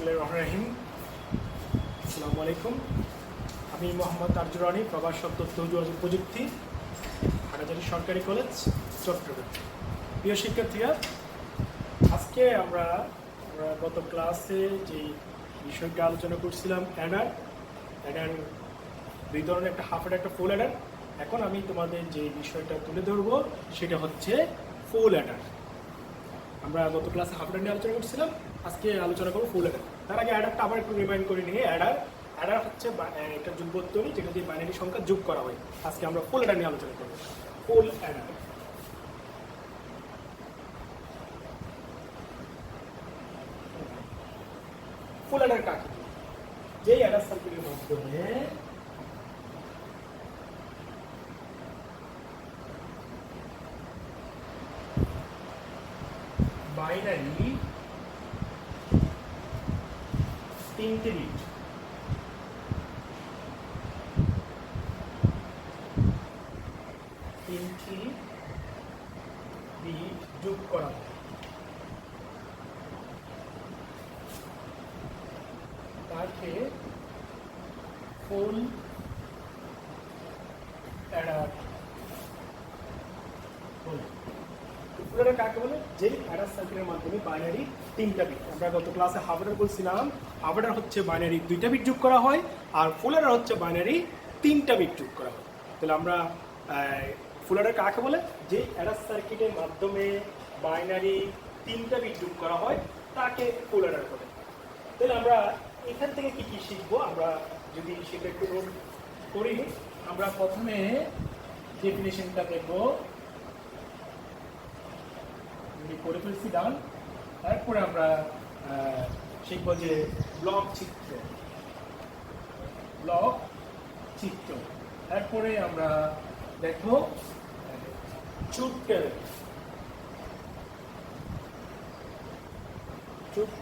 বিসমিল্লাহির রহমানির রহিম। আসসালামু আলাইকুম। আমি মোহাম্মদ তারজুর রানী, প্রভাষক তথ্য ও যোগাযোগ প্রযুক্তি, হাটাজারি সরকারি কলেজ, চট্টগ্রাম। প্রিয় শিক্ষার্থীরা, আজকে আমরা গত ক্লাসে যে বিষয়টা আলোচনা করছিলাম অ্যাডার দুই ধরনের, একটা হাফ অ্যাডার, একটা ফুল অ্যাডার। এখন আমি তোমাদের যে বিষয়টা তুলে ধরবো সেটা হচ্ছে ফুল অ্যাডার। আমরা গত ক্লাসে হাফ অ্যাডার নিয়ে আলোচনা করছিলাম, আজকে আলোচনা করবো ফুল অ্যাডার। তার আগে অ্যাডারটা আবার একটু রিমাইন্ড করে নিয়ে, অ্যাডার হচ্ছে একটা যুগবর্তনী যেটা দিয়ে বাইনারি সংখ্যা যোগ করা হয়। আজকে আমরা ফুল অ্যাডার নিয়ে আলোচনা করবো। ফুল অ্যাডার ফুল অ্যাডার কাকে? যেই অ্যাডার সার্কিটের মাধ্যমে বাইনারি তিনটি বিট যোগ করা হয়, তাকে ফুল অ্যাডার বলে। ফুল অ্যাডার কাকে বলে? যে অ্যাডার সার্কিটের মাধ্যমে বাইনারি তিনটা বিট, আমরা গত ক্লাসে হাফ অ্যাডার বলছিলাম, হাফ অ্যাডার হচ্ছে বাইনারি দুইটা বিট যোগ করা হয়, আর ফুল অ্যাডার হচ্ছে বাইনারি তিনটা বিট যোগ করা হয়। তাহলে আমরা ফুল অ্যাডার কাকে বলে? যে অ্যাডার সার্কিটের মাধ্যমে বাইনারি তিনটা বিট যোগ করা হয়, তাকে ফুল অ্যাডার বলে। তাহলে আমরা এখান থেকে কি কি শিখবো, আমরা যদি সেটা একটু নোট করি। আমরা প্রথমে ডেফিনেশনটা দেখবো, করে ফেলছি ডান। তারপরে আমরা শিখবো যে ব্লক চিত্র। তারপরে আমরা দেখবো চুপ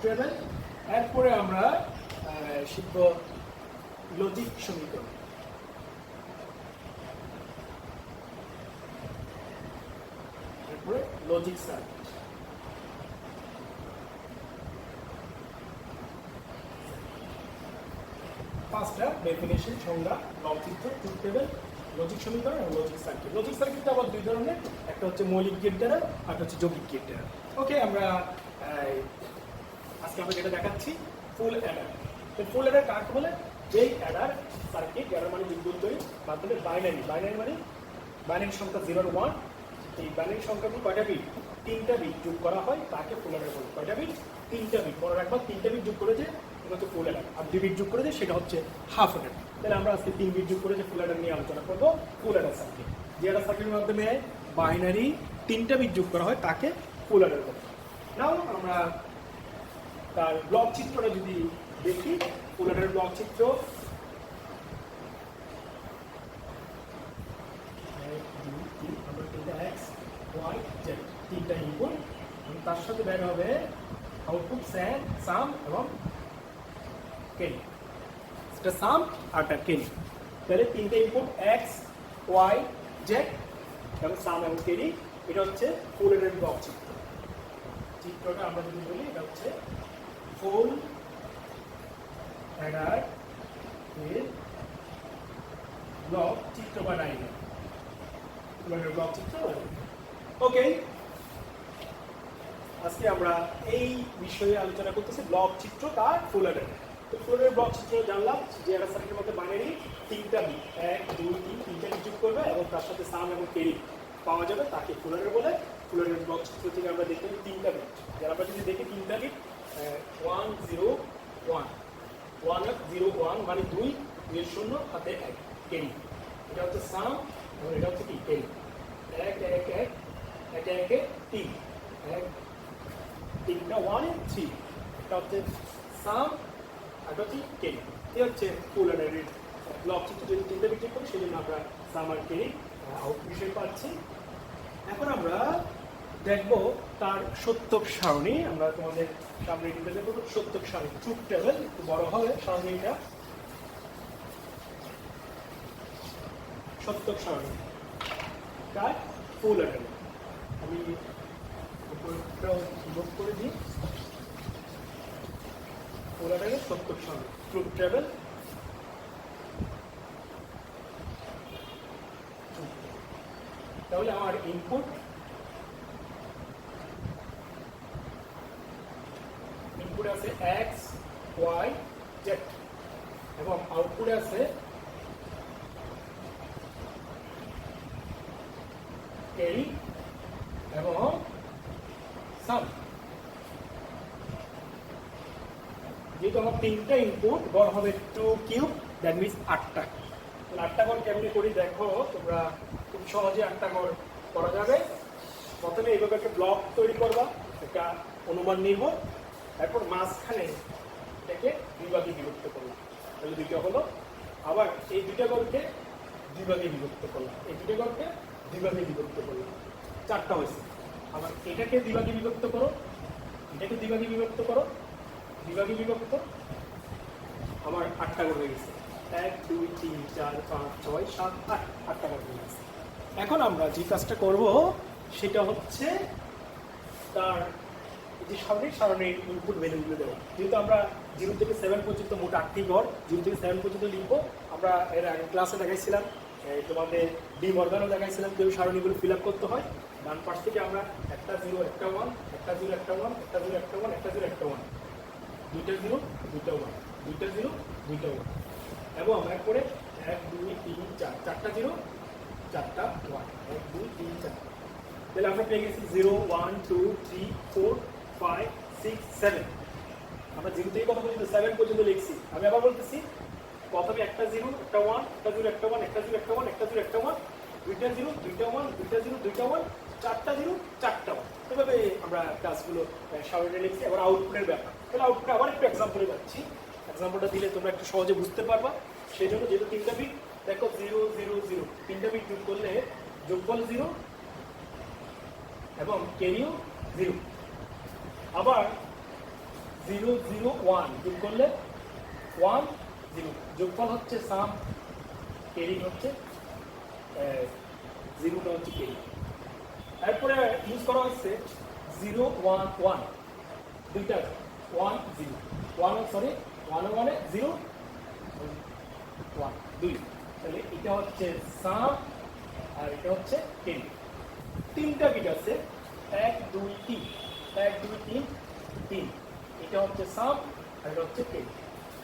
টেবিল। এরপরে আমরা শিখব লজিক সমীকরণ। এরপরে লজিক সার্কিট। পাঁচটা ডেফিনেশন, সংজ্ঞা, ব্লক চিত্র, ট্রুথ টেবিল, লজিক সমীকরণ এবং লজিক সার্কিট। লজিক সার্কিটটা আবার দুই ধরনের, একটা হচ্ছে মৌলিক গেট দ্বারা, আর একটা হচ্ছে যৌগিক গেট দ্বারা। ওকে, আমরা আজকে আমরা যেটা দেখাচ্ছি ফুল অ্যাডার। ফুল অ্যাডার কাকে বলে? যেই অ্যাডার সার্কিট, অ্যাডার মানে যুগবর্তনীর মাধ্যমে বাইনারি মানে বাইনারি সংখ্যা 0 আর 1, এই বাইনারি সংখ্যাগুলো কয়টা বিট? তিনটা বিট যোগ করা হয়, তাকে ফুল অ্যাডার বলে। কয়টা বিট? তিনটা বিট। মনে রাখবা, তিনটা বিট যোগ করেছে এটা হচ্ছে ফুল অ্যাডার, আর 2 বিট যোগ করেছে সেটা হচ্ছে হাফ অ্যাডার। তাহলে আমরা আজকে 3 বিট যোগ করেছে ফুল অ্যাডার নিয়ে আলোচনা করবো। ফুল অ্যাডার সার্কিট, যে অ্যাডার সার্কিটের মাধ্যমে বাইনারি তিনটা বিট যোগ করা হয়, তাকে ফুল অ্যাডার বলে। নাও আমরা তার ব্লক চিত্রটা যদি দেখি, ফুল অ্যাডারের ব্লক চিত্র। এক্স ওয়াই জেড তিনটা ইনপুট, তার সাথে বের হবে আউটপুট সাম এবং কেরি। সেটা সাম আর কেরি। তাহলে তিনটে ইনপুট এক্স ওয়াই জেড এবং সাম এবং কেরি, এটা হচ্ছে ফুল অ্যাডারের ব্লক চিত্র। চিত্রটা আমরা যদি বলি, এটা হচ্ছে ফুল অ্যাডার এর ব্লক চিত্র বা ডায়াগ্রাম। ফুল অ্যাডার ব্লক চিত্র। ওকে, আজকে আমরা এই বিষয়ে আলোচনা করতেছি, ব্লক চিত্র তার ফুল অ্যাডার। তো ফুল অ্যাডার ব্লক চিত্র জানলাম যে একটা সার্কিটের মধ্যে বাইনারি তিনটা বিট, 1 2 3 তিনটা বিট যোগ করবে এবং তার সাথে সাম এবং কেরি পাওয়া যাবে, তাকে ফুল অ্যাডার বলে। ফুল অ্যাডার ব্লক চিত্র থেকে আমরা দেখতে পাই তিনটা বিট। যারা আমরা যদি দেখি তিনটা বিট 1 0 1 1 0 1 মানে 2 2 0 হাতে 1 কেরি, এটা হচ্ছে সাম এবং এটা হচ্ছে কি কেরি। 1 1 1 1 1 3 1 তিনটা 1 3, এটা হচ্ছে সাম আর এটা হচ্ছে কেরি। এই হচ্ছে ফুল অ্যাডারের ব্লক চিত্র। যদি তিনটা বিট করি, সেই জন্য আমরা সাম আর কেরি আউটপুট বিষয় পাচ্ছি। এখন আমরা দেখবো তার সত্যক সারণী। আমরা তোমাদের সামনে দেখবো সত্যক সারণী, ট্রুথ টেবিল। একটু বড় হবে সারণীটা। সত্যক সারণী তার ফুল অ্যাডার। আমি উপরটা যোগ করে দিই। ফুল অ্যাডারের সত্যক সারণী ট্রুথ টেবিল। তাহলে আমার ইনপুট আছে এক্স ওয়াই জেড এবং আউটপুটে আছে ক্যারি এবং সাম। যেহেতু আমার তিনটা ইনপুট গড় হবে 2 কিউব, দ্যাট মিনস 8টা। তাহলে 8টা গড় কেমনি করি দেখো, তোমরা খুব সহজে 8টা গড় করা যাবে। প্রথমে এইভাবে একটা ব্লক তৈরি করবা, একটা অনুমান নিব, তারপর মাঝখানে এটাকে দুই ভাগে বিভক্ত করলাম, তাহলে দুইটা হলো। আবার এই দুইটা গড়কে দুই ভাগে বিভক্ত করলাম, এই দুইটা গড়কে দুই ভাগে বিভক্ত করলাম, 4টা হয়েছে। আবার এটাকে দুই ভাগে বিভক্ত করো, এটাকে দুই ভাগে বিভক্ত করো, দুই ভাগে বিভক্ত, আমার 8টা গড় হয়ে গেছে। 1 2 3 4 5 6 7 8, 8টা গড় হয়ে গেছে। এখন আমরা যে কাজটা করব সেটা হচ্ছে তার যে সারণীর ইনপুট ভ্যালুগুলো দেবো। যেহেতু আমরা 0 থেকে 7 পর্যন্ত মোট 8টি গড় 0 থেকে 7 পর্যন্ত লিখবো। আমরা এর আগে ক্লাসে দেখাইছিলাম, তোমাদের ডি মর্গানও দেখাইছিলাম কেউ সারণীগুলো ফিল আপ করতে হয়। ডান পাশ থেকে আমরা একটা 0 একটা 1, একটা 0 একটা 1, একটা 0 একটা 1, একটা 0 একটা 1, দুইটা 0 দুইটা 1, দুইটা 0 দুইটা 1, এবং এরপরে 1 2 3 4, 4টা 0 4টা 1, 1 2 3 4। তাহলে আমরা পেয়ে গেছি 0 1 2 3 4 5 6 7। আমরা 0 থেকে কত পর্যন্ত 7 পর্যন্ত লিখছি। আমি আবার বলতেছি, প্রথমে একটা 0 একটা 1, একটা 0 একটা 1, একটা 0 একটা 1, একটা 0 একটা 1, দুইটা 0 দুইটা 1, দুইটা 0 দুইটা 1, 4টা 0 4টা 1। এভাবে আমরা কাজগুলো সামনে লিখছি। এবার আউটপুটের ব্যাপার, তাহলে আউটপুটে আবার একটু এক্সাম্পলে যাচ্ছি। এক্সাম্পলটা দিলে তোমরা একটু সহজে বুঝতে পারবা। সেই জন্য যেহেতু তিনটা বিট, দেখো 0 0 0, তিনটা বিট যোগ করলে যোগফল 0 এবং ক্যারিও 0। আবার 0 0 1 যোগ করলে 1 0, যোগফল হচ্ছে সাম, ক্যারি হচ্ছে 0টা হচ্ছে ক্যারি। এরপরে ইউজ করা হচ্ছে 0 1 1, দুইটা 1 0 1, সরি 1 1 0 1 2, তাহলে এটা হচ্ছে সাম আর এটা হচ্ছে ক্যারি। তিনটা বিট আছে 1 2 3, 1 2 3 3, এটা হচ্ছে সাম আর এটা হচ্ছে ক্যারি।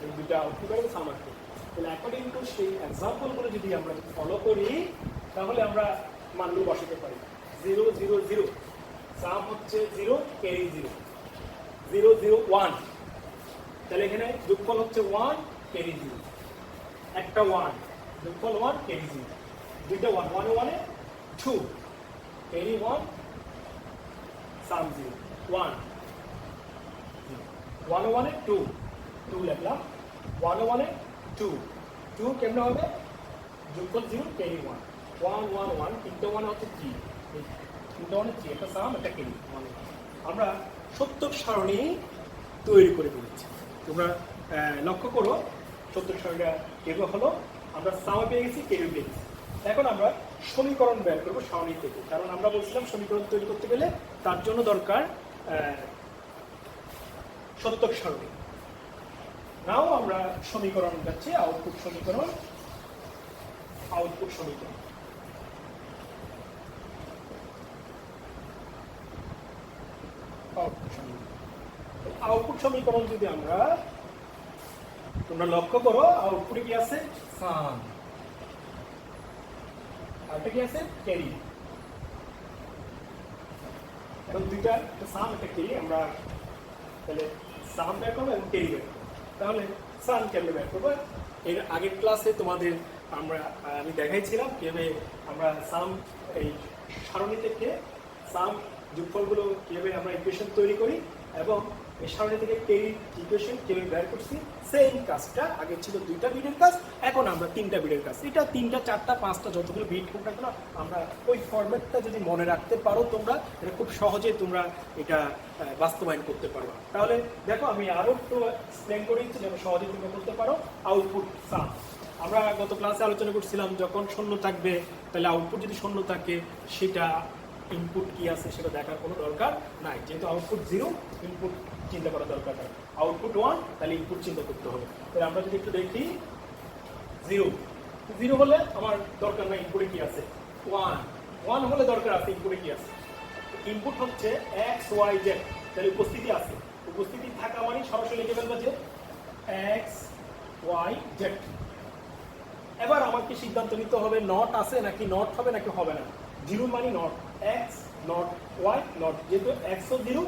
এই দুইটা আউটপুট হবে সাম আর ক্যারি। তাহলে অ্যাকর্ডিং টু সেই এক্সাম্পলগুলো যদি আমরা ফলো করি তাহলে আমরা মানগুলো বসাতে পারি। 0 0 0, সাম হচ্ছে 0 ক্যারি 0, 0 0 1, তাহলে এখানে যোগফল হচ্ছে 1 ক্যারি 0, একটা 1 যোগফল 1 ক্যারি 0, দুইটা 1 1 1 2, ক্যারি 1 সাম 0 1 1 1 2 2 লিখলাম, 1 1 2 2 কেমনে হবে, যোগফল 0 ক্যারি 1 1 1 1, তিনটা 1 হচ্ছে 3, তিনটা 1 3, একটা সাম একটা ক্যারি 1। আমরা সত্যক সারণী তৈরি করে ফেলেছি। তোমরা লক্ষ্য করো সত্যক সারণীটা কেবল হলো আমরা সাম পেয়ে গেছি, ক্যারি পেয়ে গেছি। এখন আমরা সমীকরণ বের করবো সারণী থেকে, কারণ আমরা বলছিলাম সমীকরণ তৈরি করতে গেলে তার জন্য দরকার সত্যক সারণী। নাও আমরা সমীকরণ যাচ্ছি, আউটপুট সমীকরণ, আউটপুট সমীকরণ। আউটপুট সমীকরণ যদি আমরা, তোমরা লক্ষ্য করো আউটপুটে কি আছে, সাম, আরেকটা কি আছে, ক্যারি। এখন দুইটা, একটা সাম একটা ক্যারি। আমরা তাহলে সাম বের করবো এবং ক্যারি বের করবো। তাহলে সাম কেমনে বের করবো, এর আগের ক্লাসে তোমাদের আমি দেখাইছিলাম কিভাবে আমরা সাম এই সারণী থেকে সাম যোগফলগুলো কিভাবে আমরা ইকুয়েশন তৈরি করি এবং এই সারণী থেকে ক্যারি ইকুয়েশন কিভাবে বের করছি। সেম কাজটা আগে ছিল দুইটা বিটের কাজ, এখন আমরা তিনটা বিটের কাজ। এটা 3টা 4টা 5টা যতগুলো বিট হোক না কেন, আমরা ওই ফরম্যাটটা যদি মনে রাখতে পারো তোমরা, এটা খুব সহজে তোমরা এটা বাস্তবায়ন করতে পারো। তাহলে দেখো আমি আরো একটু এক্সপ্লেন করে দিচ্ছি যেন সহজে তোমরা করতে পারো। আউটপুট সাম, আমরা গত ক্লাসে আলোচনা করছিলাম যখন শূন্য থাকবে তাহলে আউটপুট যদি শূন্য থাকে সেটা ইনপুট কি আছে সেটা দেখার কোনো দরকার নাই, যেহেতু আউটপুট 0, ইনপুট চিন্তা করার দরকার নাই। আউটপুট আউটপুট 1, তাহলে ইনপুট চিন্তা করতে হবে। তাহলে আমরা যদি একটু দেখি 0 হলে আমার দরকার নাই ইনপুটে কি আছে, 1 হলে দরকার আছে ইনপুটে কি আছে। ইনপুট হচ্ছে x y z, তাহলে উপস্থিতি আছে, উপস্থিতি থাকা মানে সরাসরি লিখে ফেলবো যে x y z। এবার আমাকে সিদ্ধান্ত নিতে হবে নট আছে নাকি নট হবে নাকি হবে না। 0 মানে not, x not y not, যেহেতু x ও 0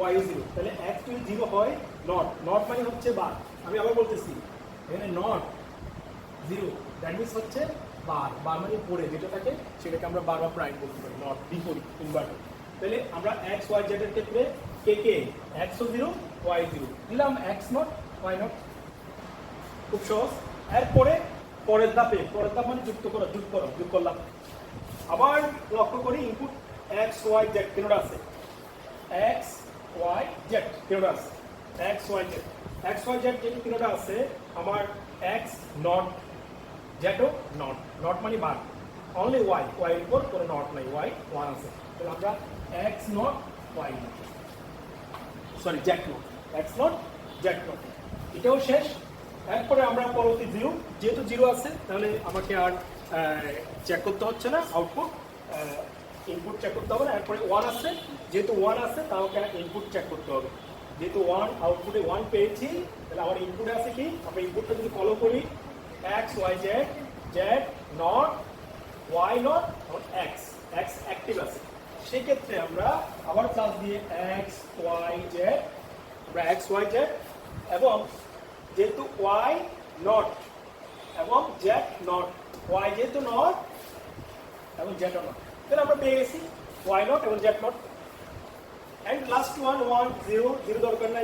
y ও 0, তাহলে x যদি 0 হয় নট মানে হচ্ছে বার। আমি আবার বলতেছি এখানে নট 0 দ্যাট মিন্স হচ্ছে বার মানে পড়ে যেটা থাকে সেটাকে আমরা বার বা প্রাইম বলতে পারি, নট বিপরীত ইনভার্টার। তাহলে আমরা x y z এর ক্ষেত্রে কে x ও 0 y 0 দিলাম, x নট y নট, খুব সহজ। এরপরে পরের ধাপ মানে যোগ করলাম। আবার লক্ষ্য করি ইনপুট x y z কেনটা আছে, x y z কেনটা আছে, x y z যেহেতু কেনটা আছে, আমার x নট z ও নট মানে বার, অনলি y এর উপর কোনো নট নাই, y 1 আছে। তাহলে আমরা x not y not, sorry z not, x not z not, এটাও শেষ। এরপরে আমরা পরবর্তী 0, যেহেতু 0 আছে তাহলে আমাকে আর চেক করতে হচ্ছে না আউটপুট, ইনপুট চেক করতে হবে না। এরপরে 1 আছে, যেহেতু 1 আছে তাহলে ইনপুট চেক করতে হবে, যেহেতু 1 আউটপুটে 1 পেয়েছি, তাহলে আমার ইনপুটে আছে কি, আমরা ইনপুটটা যদি ফলো করি x y z, z not y not x active আছে, সেক্ষেত্রে আমরা আবার প্লাস দিয়ে x y z, আমরা x y z এবং যেহেতু y নট এবং z নট, y যেহেতু নট এবং z নট, তাহলে আমরা পেয়ে গেছি y নট এবং z নট। এন্ড লাস্ট 1 0 দরকার নাই,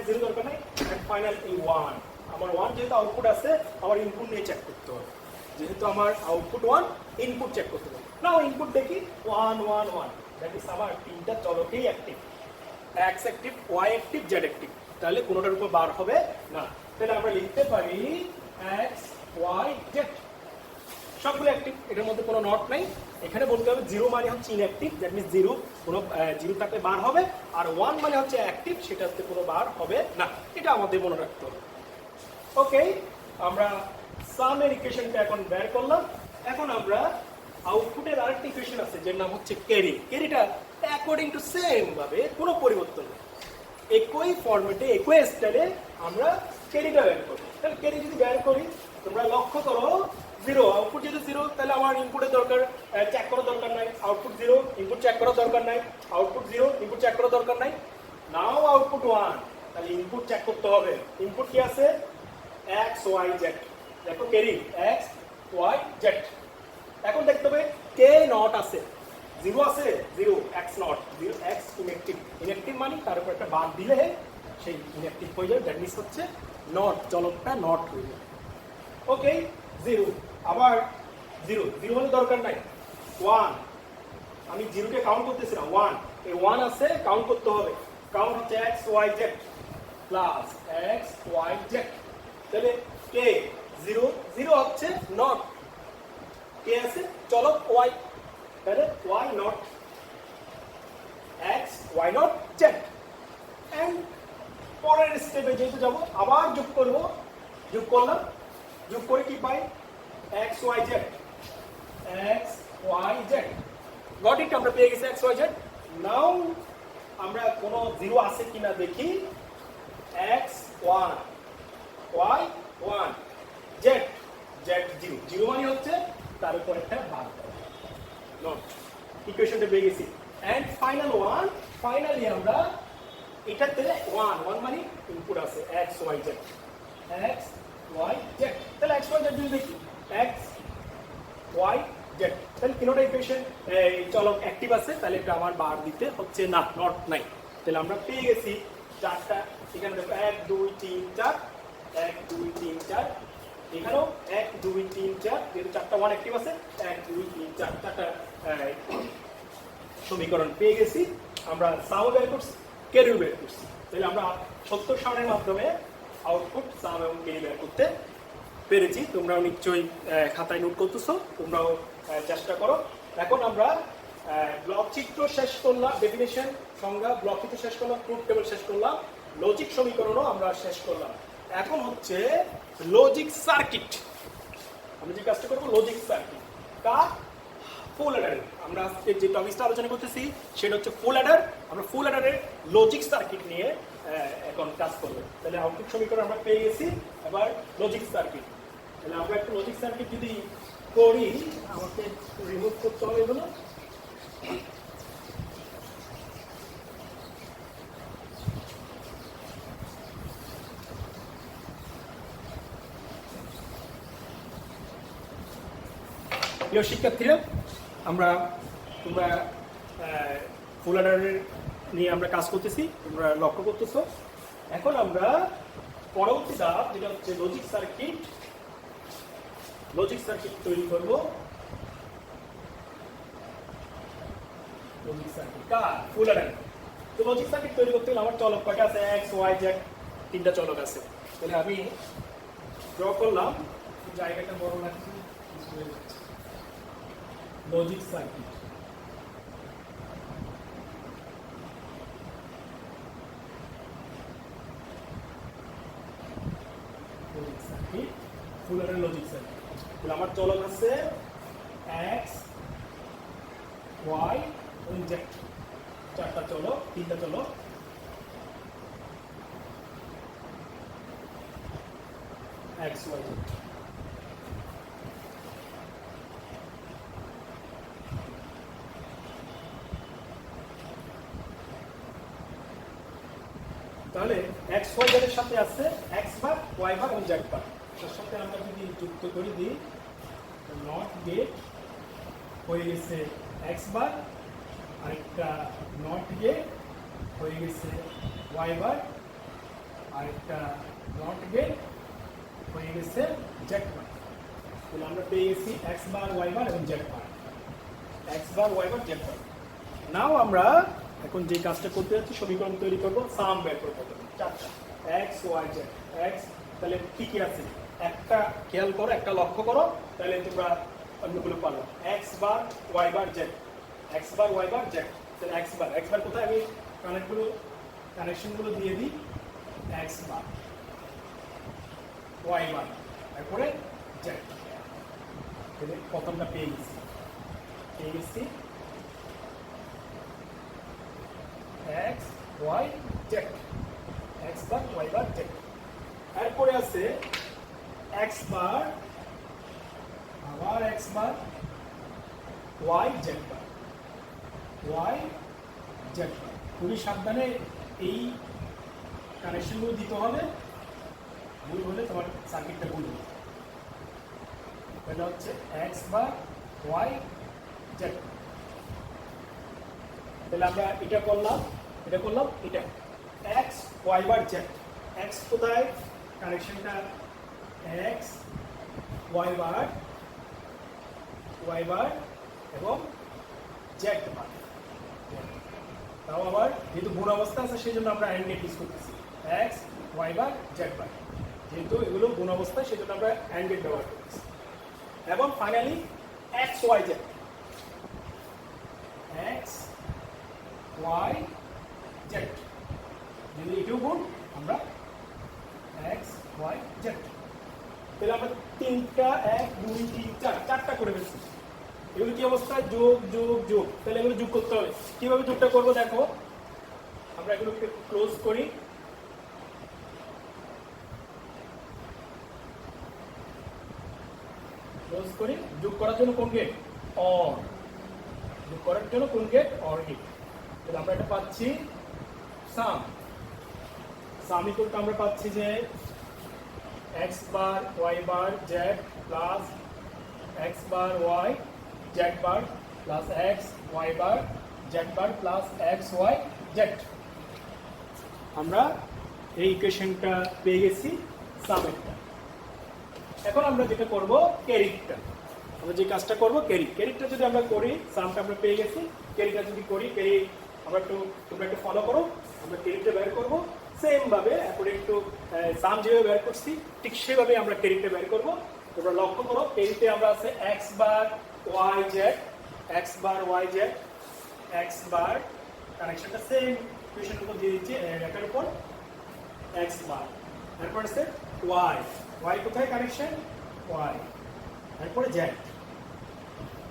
এন্ড ফাইনাল 1। আমার 1 যেহেতু আউটপুট আছে, আমার ইনপুট নিয়ে চেক করতে হবে, যেহেতু আমার আউটপুট 1 ইনপুট চেক করতে হবে। নাও ইনপুট দেখি 1 1 1, দ্যাট ইজ আমার তিনটা চলকেই active, x active, y active, z active, তাহলে কোনোটার উপর বার হবে না। তাহলে আমরা লিখতে পারি x y z সবগুলো অ্যাক্টিভ, এটার মধ্যে কোনো নট নাই। এখানে বলতে হবে 0 মানে হচ্ছে ইনঅ্যাক্টিভ, দ্যাট মিন্স 0 কোনো 0 থাকলে বার হবে, আর 1 মানে হচ্ছে অ্যাক্টিভ, সেটাতে কোনো বার হবে না, এটা আমাদের মনে রাখতে হবে। ওকে, আমরা সামের ইকুয়েশনটা এখন বের করলাম। এখন আমরা আউটপুটের আরেকটা ইকুয়েশন আছে যার নাম হচ্ছে ক্যারিটা অ্যাকর্ডিং টু সেম ভাবে কোনো পরিবর্তন নেই, একই ফরম্যাটে একই স্টাইলে আমরা ক্যারিটা বের করব। তাহলে ক্যারি যদি বের করি, তোমরা লক্ষ্য করো 0 আউটপুট যেহেতু 0, তাহলে আমার ইনপুটের দরকার চেক করার দরকার নাই, আউটপুট 0 ইনপুট চেক করার দরকার নাই, আউটপুট 0 ইনপুট চেক করার দরকার নাই। নাও আউটপুট 1, তাহলে ইনপুট চেক করতে হবে। ইনপুট কি আছে, x y z, দেখো ক্যারি x y z। এখন দেখতে হবে কে নট আছে, 0 আছে, 0 x নট, 0 x ইনঅ্যাক্টিভ মানে তার উপর একটা বার দিলে সেই ইনঅ্যাক্টিভ হয়ে যাবে, দ্যাট মিন্স হচ্ছে নট, চলকটা নট হয়ে যাবে। ওকে 0, আবার 0 হলে দরকার নাই, 1 আমি 0 কে কাউন্ট করতেছি না, 1 এই 1 আছে, কাউন্ট করতে হবে, কাউন্ট হচ্ছে x y z plus x y z। তাহলে কে 0 হচ্ছে নট, কে আছে চলক y, তাহলে y not x y not z। And পরের স্টেপে যেহেতু যাব, আবার যোগ করলাম, যোগ করে কি পাই, x y z got it, আমরা পেয়ে গেছি x y z। নাও আমরা কোনো 0 আছে কিনা দেখি, x 1 y 1 z 0 মানে হচ্ছে তার উপর একটা বার নট, ইকুয়েশনটা পেয়ে গেছি। এন্ড ফাইনালি আমরা এটাতে 1 মানে ইনপুট আছে x y z, তাহলে x y z যদি দেখি x y z, তাহলে তিনটা ইকুয়েশন চলক অ্যাক্টিভ আছে, তাহলে এটা আমার বার দিতে হচ্ছে না, নট নাই। তাহলে আমরা পেয়ে গেছি চারটা, এখানে দেখো 1 2 3 4, 1 2 3 4, এখানেও 1 2 3 4, যেহেতু চারটা 1 অ্যাক্টিভ আছে, 1 2 3 4 চারটা সমীকরণ পেয়ে গেছি। আমরা সাম বের করছি, ক্যারি বের করছি, তাহলে আমরা সত্য সারণীর মাধ্যমে আউটপুট সাম এবং ক্যারি বের করতে পেরেছি। তোমরাও নিশ্চয়ই খাতায় নোট করতেছো, তোমরাও চেষ্টা করো। এখন আমরা ব্লক চিত্র শেষ করলাম, ডেফিনেশন সংজ্ঞা ব্লক চিত্র শেষ করলাম, ট্রুথ টেবিল শেষ করলাম। লজিক সমীকরণও আমরা শেষ করলাম। এখন হচ্ছে লজিক সার্কিট। আমরা যে কাজটা করবো লজিক সার্কিট কার ফুল অ্যাডারের। আমরা আজকে যে টপিকটা আলোচনা করতেছি সেটা হচ্ছে ফুল অ্যাডার। আমরা ফুল অ্যাডারের লজিক সার্কিট নিয়ে এখন কাজ করবো। তাহলে আউটপুট সমীকরণ আমরা পেয়ে গেছি, এবার লজিক সার্কিট। তাহলে আমরা একটা লজিক সার্কিট যদি করি, আমাকে রিমুভ করতে হবে এগুলো। প্রিয় শিক্ষার্থীরা, তোমরা ফুল অ্যাডারের নিয়ে আমরা কাজ করতেছি, তোমরা লক্ষ্য করতেছো। এখন আমরা পরবর্তী ধাপ যেটা হচ্ছে লজিক সার্কিট। লজিক সার্কিট তৈরি করব। লজিক সার্কিট কার ফুল অ্যাডার। তো লজিক সার্কিট তৈরি করতে গেলে আমার চলক কয়টা আছে? এক্স ওয়াই জেড, তিনটা চলক আছে। তাহলে আমি ড্র করলাম, জায়গাটা বড় লাগছে। লজিক সার্কিট ফুল অ্যাডার লজিক সার্কিট। তাহলে আমার চলক আছে এক্স ওয়াই এবং জেড, চারটা চলক, তিনটা চলক। X Y z. তাহলে এক্স ওয়াই জেড এর সাথে আছে এক্স বার, ওয়াই বার এবং জেড বার। তার সাথে আমরা যদি যুক্ত করে দিই, নট গেট হয়ে গেছে এক্স বার, আরেকটা নট গেট হয়ে গেছে ওয়াই বার, আরেকটা নট গেট হয়ে গেছে জেড বার। তাহলে আমরা পেয়ে গেছি এক্স বার, ওয়াই বার এবং Z bar. X bar, Y bar, Z bar. নাও আমরা এখন যে কাজটা করতে যাচ্ছি, সমীকরণ তৈরি করবো, সাম বের করবো। চারটা এক্স ওয়াই জেড এক্স। তাহলে কি কি আছে একটা খেয়াল করো, একটা লক্ষ্য করো, তাহলে তোমরা অন্যগুলো পারো। X bar, Y bar, Z. X bar, Y bar, Z. তাহলে এক্স বার কোথায়? আমি কানেকশনগুলো দিয়ে দিই। এক্স বার, ওয়াই বার, তারপরে জেড। তাহলে প্রথমটা পেয়ে গেছি x Y z. X bar, Y bar, Z. এরপরে আছে এক্স বার, আবার x bar, Y Z bar, Y Z bar. খুবই সাবধানে এই কানেকশনগুলো দিতে হবে, ভুল হলে তোমার সার্কিটটা ভুল হবে। এটা হচ্ছে এক্স বার, ওয়াই জেড। তাহলে আমরা এটা করলাম, এটা x Y bar Z. X কোথায়? কানেকশনটা এক্স ওয়াই বার এবং জেড বার। তাও আবার যেহেতু গুণ অবস্থা আছে সেই জন্য আমরা অ্যান্ড গেট ইউজ করতেছি। X Y bar Z bar, যেহেতু এগুলো গুণ অবস্থা সেই জন্য আমরা অ্যান্ড গেট ব্যবহার করতেছি। এবং finally x Y z. X Y z, যদি এটিও গুণ আমরা এক্স ওয়াই জেড। তাহলে আমরা তিনটা, এক দুই তিন চার, চারটা করে ফেলছি। এগুলো কি অবস্থায়? যোগ যোগ যোগ। তাহলে এগুলো যোগ করতে হবে। কিভাবে যোগটা করবো দেখো, আমরা এগুলোকে ক্লোজ করি। যোগ করার জন্য কোন গেট? অর। যোগ করার জন্য কোন গেট? Or gate. তাহলে আমরা এটা পাচ্ছি সাম। সাম ইকুয়াল টু আমরা পাচ্ছি যে x bar Y bar Z plus x bar Y Z bar plus X Y bar Z bar plus X Y Z. আমরা এই ইকুয়েশনটা পেয়ে গেছি সামেরটা। এখন আমরা যেটা করব ক্যারিটা, আমরা যে কাজটা করব ক্যারিটা যদি আমরা করি, সামটা আমরা পেয়ে গেছি, ক্যারিটা যদি করি, ক্যারি আমরা তোমরা একটু ফলো করো। আমরা ক্যারিটা বের করব সেম ভাবে। এখন একটু সাম যেভাবে বের করছি ঠিক সেভাবে আমরা ক্যারিটা বের করব। তোমরা লক্ষ্য করো, ক্যারিতে আমরা আছে x bar Y z, x bar Y z, x bar কানেকশনটা সেম ইকুয়েশনের উপর দিয়ে দিচ্ছি, এটার উপর এক্স বার, তারপর আছে ওয়াই, ওয়াই কোথায় কানেকশন, ওয়াই, তারপরে জেড।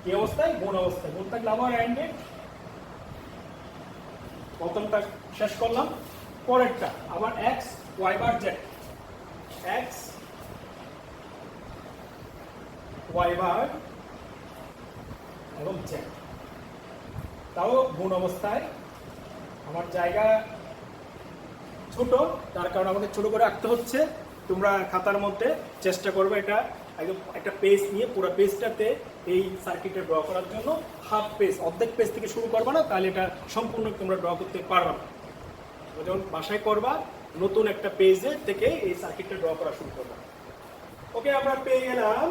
কি অবস্থায়, গুণ অবস্থায়, গুণ থাকলে আবার অ্যান্ডেড, প্রথমটা শেষ করলাম, পরেরটা আবার x Y bar Z, x Y বার এবং জেড, তাও গুণ অবস্থায়। আমার জায়গা ছোট, তার কারণে আমাকে ছোট করে আঁকতে হচ্ছে। তোমরা খাতার মধ্যে চেষ্টা করবে এটা একদম একটা পেজ নিয়ে পুরো পেজটাতে এই সার্কিটে ড্র করার জন্য হাফ পেজ, অর্ধেক পেজ থেকে শুরু করবে না, তাহলে এটা সম্পূর্ণ তোমরা ড্র করতে পারবে না। যখন বাসায় করবা নতুন একটা পেজে থেকে এই সার্কিটটা ড্র করা শুরু করবা। ওকে, আমরা পেয়ে গেলাম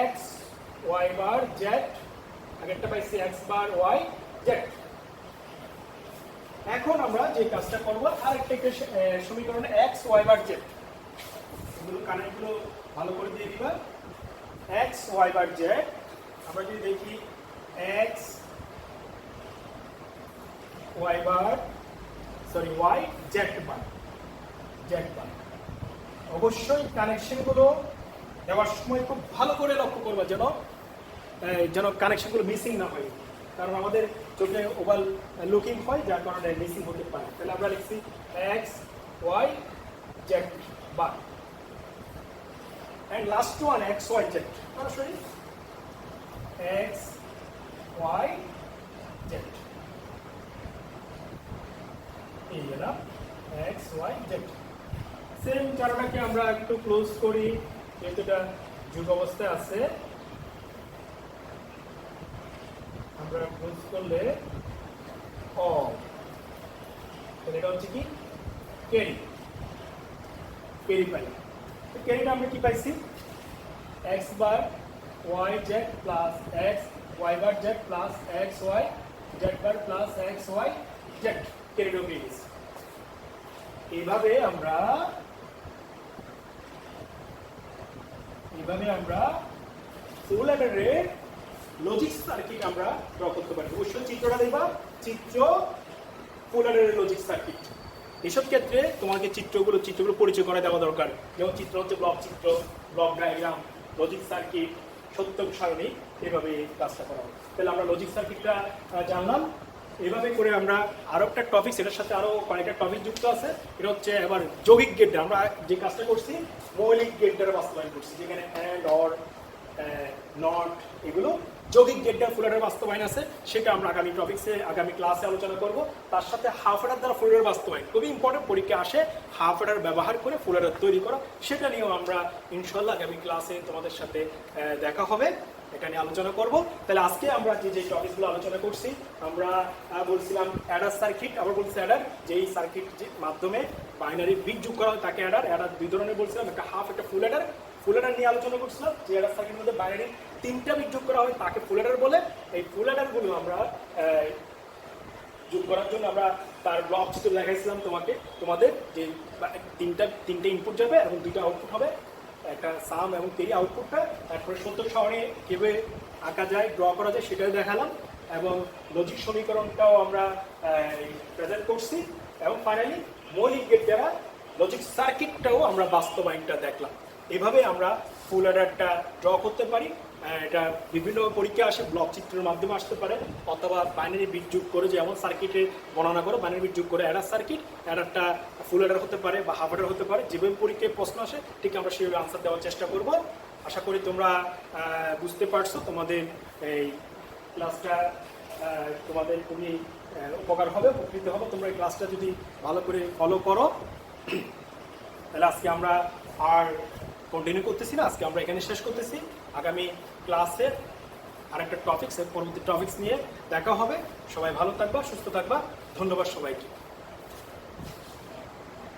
এক্স ওয়াই বার জেড, আগেরটা পাইছি এক্স বার ওয়াই জেড। এখন আমরা যে কাজটা করবো আরেকটা সমীকরণে এক্স ওয়াই বার জেড, এগুলো কানেক্টগুলো ভালো করে দিয়ে দিবা। এক্স ওয়াই বার জেড, আমরা যদি দেখি এক্স ওয়াই বার sorry Y Z bar, Z bar. অবশ্যই কানেকশনগুলো দেওয়ার সময় খুব ভালো করে লক্ষ্য করবা যেন কানেকশনগুলো মিসিং না হয়, কারণ আমাদের চোখে ওভার লুকিং হয়, যার কারণে মিসিং হতে পারে। তাহলে আমরা লিখছি x Y Z bar, and last one x y z, সরাসরি x y z, এই গেল x y z। সেম চারটাকে আমরা একটু ক্লোজ করি, যেহেতু এটা যুগ অবস্থায় আছে, আমরা ক্লোজ করলে এটা হচ্ছে কি ক্যারি, ক্যারি পাই। ক্যারিটা আমরা কি পাইছি, X bar Y Z plus X Y bar Z plus X Y Z bar plus X Y Z, ক্যারিটা পেয়ে গেছি। এইভাবে আমরা ফুল অ্যাডারের লজিক সার্কিট আমরা ড্র করতে পারি। অবশ্যই চিত্রটা দেখবা, চিত্র ফুল অ্যাডারের লজিক সার্কিট। এসব ক্ষেত্রে তোমাকে চিত্রগুলো পরিচয় করে দেওয়া দরকার। যেমন চিত্র হচ্ছে ব্লক চিত্র, ব্লক ডায়াগ্রাম, লজিক সার্কিট, সত্য সারণী, এভাবে কাজটা করা হয়। তাহলে আমরা লজিক সার্কিটটা জানলাম। এভাবে করে আমরা আরো একটা টপিক, এটার সাথে আরো কয়েকটা টপিক যুক্ত আছে। এটা হচ্ছে এবার যৌগিক গেট। আমরা যে কাজটা করছি মৌলিক গেট দ্বারা বাস্তবায়ন করছি, যেখানে অ্যান্ড অর নট এগুলো যৌগিক গেট দ্বারা ফুল অ্যাডার বাস্তবায়ন আছে, সেটা আমরা আগামী ক্লাসে আলোচনা করব। তার সাথে হাফ অ্যাডার দ্বারা ফুল অ্যাডার বাস্তবায়ন খুবই ইম্পর্টেন্ট, পরীক্ষা আসে হাফ অ্যাডার ব্যবহার করে ফুল অ্যাডার তৈরি করা, সেটা নিয়েও আমরা ইনশাল্লাহ আগামী ক্লাসে তোমাদের সাথে দেখা হবে, এটা নিয়ে আলোচনা করব। তাহলে আজকে আমরা যে টপিকগুলো আলোচনা করছি, আমরা বলছিলাম অ্যাডার সার্কিট, আবার বলছি অ্যাডার, যেই সার্কিট মাধ্যমে বাইনারি বিট যোগ করা হয় তাকে অ্যাডার। অ্যাডার দুই ধরনের বলছিলাম, একটা হাফ, একটা ফুল অ্যাডার। ফুল অ্যাডার নিয়ে আলোচনা করছিলাম, যে অ্যাডার সার্কিটের মধ্যে বাইনারি 3টা বিট যোগ করা হয় তাকে ফুল অ্যাডার বলে। এই ফুল অ্যাডারগুলো আমরা যোগ করার জন্য আমরা তার ব্লক চিত্র দেখাইছিলাম তোমাদের, যে তিনটে ইনপুট যাবে এবং 2টা আউটপুট হবে, একটা সাম এবং ক্যারি আউটপুটটা। তারপরে সত্য সারণী কিভাবে আঁকা যায়, ড্র করা যায়, সেটাও দেখালাম, এবং লজিক সমীকরণটাও আমরা প্রেজেন্ট করছি, এবং ফাইনালি মৌলিক গেট দ্বারা লজিক সার্কিটটাও আমরা বাস্তবায়নটা দেখলাম। এভাবে আমরা ফুল অ্যাডারটা ড্র করতে পারি। এটা বিভিন্ন পরীক্ষা আসে, ব্লক চিত্রের মাধ্যমে আসতে পারে, অথবা বাইনারি বিট যোগ করে, যেমন সার্কিটে বর্ণনা করে বাইনারি বিট যোগ করে অ্যাডার সার্কিট, অ্যাডারটা ফুল অ্যাডার হতে পারে বা হাফ অ্যাডার হতে পারে। যেভাবে পরীক্ষায় প্রশ্ন আসে ঠিক আমরা সেভাবে আনসার দেওয়ার চেষ্টা করব। আশা করি তোমরা বুঝতে পারছো। তোমাদের এই ক্লাসটা তোমাদের খুবই উপকার হবে, উপকৃত হবে তোমরা এই ক্লাসটা যদি ভালো করে ফলো করো। তাহলে আজকে আমরা আর কন্টিনিউ করতেছি না, আজকে আমরা এখানে শেষ করতেছি। আগামী ক্লাসে আরেকটা টপিক্স, পরবর্তী টপিক্স নিয়ে দেখা হবে। সবাই ভালো থাকবা, সুস্থ থাকবা। ধন্যবাদ সবাইকে।